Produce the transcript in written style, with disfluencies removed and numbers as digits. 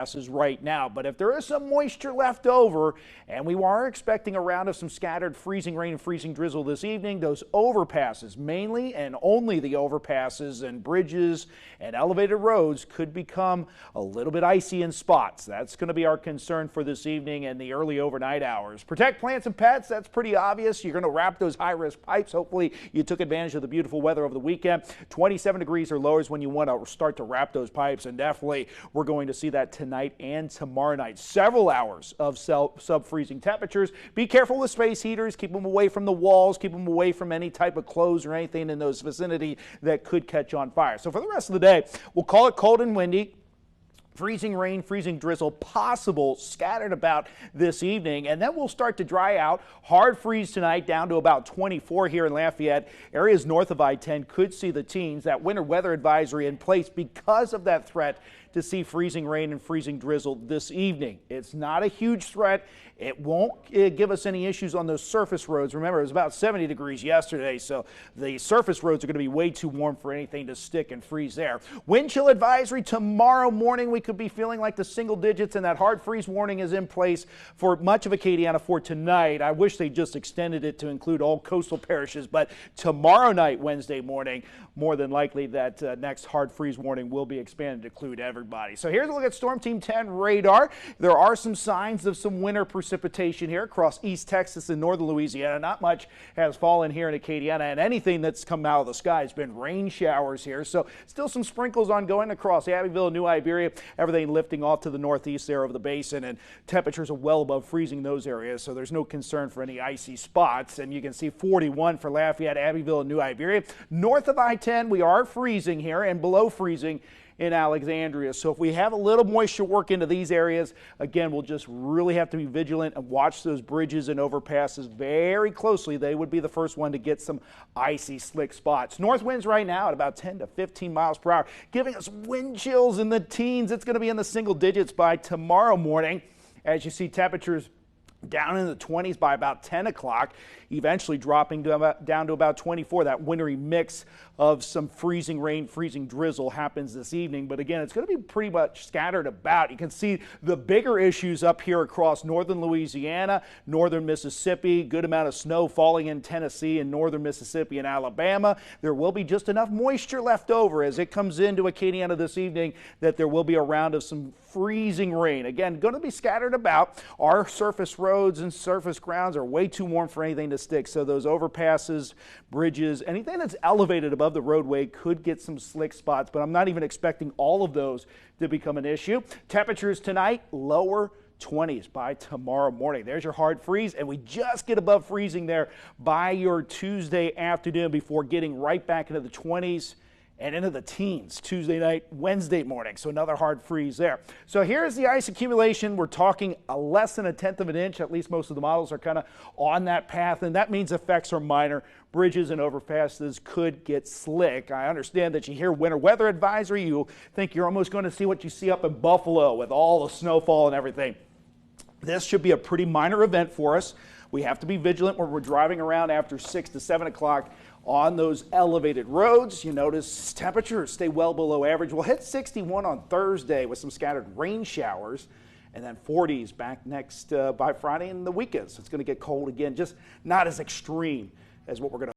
passes right now, but if there is some moisture left over, and we are expecting a round of some scattered freezing rain and freezing drizzle this evening, those overpasses, mainly and only the overpasses and bridges and elevated roads, could become a little bit icy in spots. That's going to be our concern for this evening and the early overnight hours. Protect plants and pets, that's pretty obvious. You're going to wrap those high-risk pipes. Hopefully you took advantage of the beautiful weather over the weekend. 27 degrees or lower is when you want to start to wrap those pipes, and definitely we're going to see that tonight and tomorrow night. Several hours of sub-freezing temperatures. Be careful with space heaters. Keep them away from the walls. Keep them away from any type of clothes or anything in those vicinity that could catch on fire. So for the rest of the day, we'll call it cold and windy. Freezing rain, freezing drizzle possible scattered about this evening, and then we'll start to dry out. Hard freeze tonight down to about 24 here in Lafayette. Areas north of I-10 could see the teens. That winter weather advisory in place because of that threat to see freezing rain and freezing drizzle this evening. It's not a huge threat. It won't give us any issues on those surface roads. Remember, it was about 70 degrees yesterday, so the surface roads are going to be way too warm for anything to stick and freeze there. Wind chill advisory tomorrow morning. We could be feeling like the single digits, and that hard freeze warning is in place for much of Acadiana for tonight. I wish they just extended it to include all coastal parishes, but tomorrow night, Wednesday morning, more than likely that next hard freeze warning will be expanded to include everybody. So here's a look at Storm Team 10 radar. There are some signs of some winter precipitation here across East Texas and northern Louisiana. Not much has fallen here in Acadiana, and anything that's come out of the sky has been rain showers here. So still some sprinkles ongoing across Abbeville and New Iberia. Everything lifting off to the northeast there over the basin, and temperatures are well above freezing in those areas, so there's no concern for any icy spots. And you can see 41 for Lafayette, Abbeville, and New Iberia. North of I-10, we are freezing here, and below freezing in Alexandria. So if we have a little moisture work into these areas, again, we'll just really have to be vigilant and watch those bridges and overpasses very closely. They would be the first one to get some icy, slick spots. North winds right now at about 10 to 15 miles per hour, giving us wind chills in the teens. It's going to be in the single digits by tomorrow morning. As you see, temperatures down in the 20s by about 10 o'clock, eventually dropping down to about 24. That wintry mix of some freezing rain, freezing drizzle happens this evening. But again, it's going to be pretty much scattered about. You can see the bigger issues up here across northern Louisiana, northern Mississippi, good amount of snow falling in Tennessee and northern Mississippi and Alabama. There will be just enough moisture left over as it comes into Acadiana this evening that there will be a round of some freezing rain. Again, going to be scattered about. Our surface roads and surface grounds are way too warm for anything to stick, so those overpasses, bridges, anything that's elevated above the roadway could get some slick spots, but I'm not even expecting all of those to become an issue. Temperatures tonight, lower 20s by tomorrow morning. There's your hard freeze, and we just get above freezing there by your Tuesday afternoon before getting right back into the 20s and into the teens Tuesday night, Wednesday morning. So another hard freeze there. So here's the ice accumulation. We're talking less than 1/10 of an inch. At least most of the models are kind of on that path, and that means effects are minor. Bridges and overpasses could get slick. I understand that you hear winter weather advisory. You think you're almost going to see what you see up in Buffalo with all the snowfall and everything. This should be a pretty minor event for us. We have to be vigilant when we're driving around after 6 to 7 o'clock on those elevated roads. You notice temperatures stay well below average. We'll hit 61 on Thursday with some scattered rain showers, and then 40s back next by Friday and the weekends. It's going to get cold again, just not as extreme as what we're going to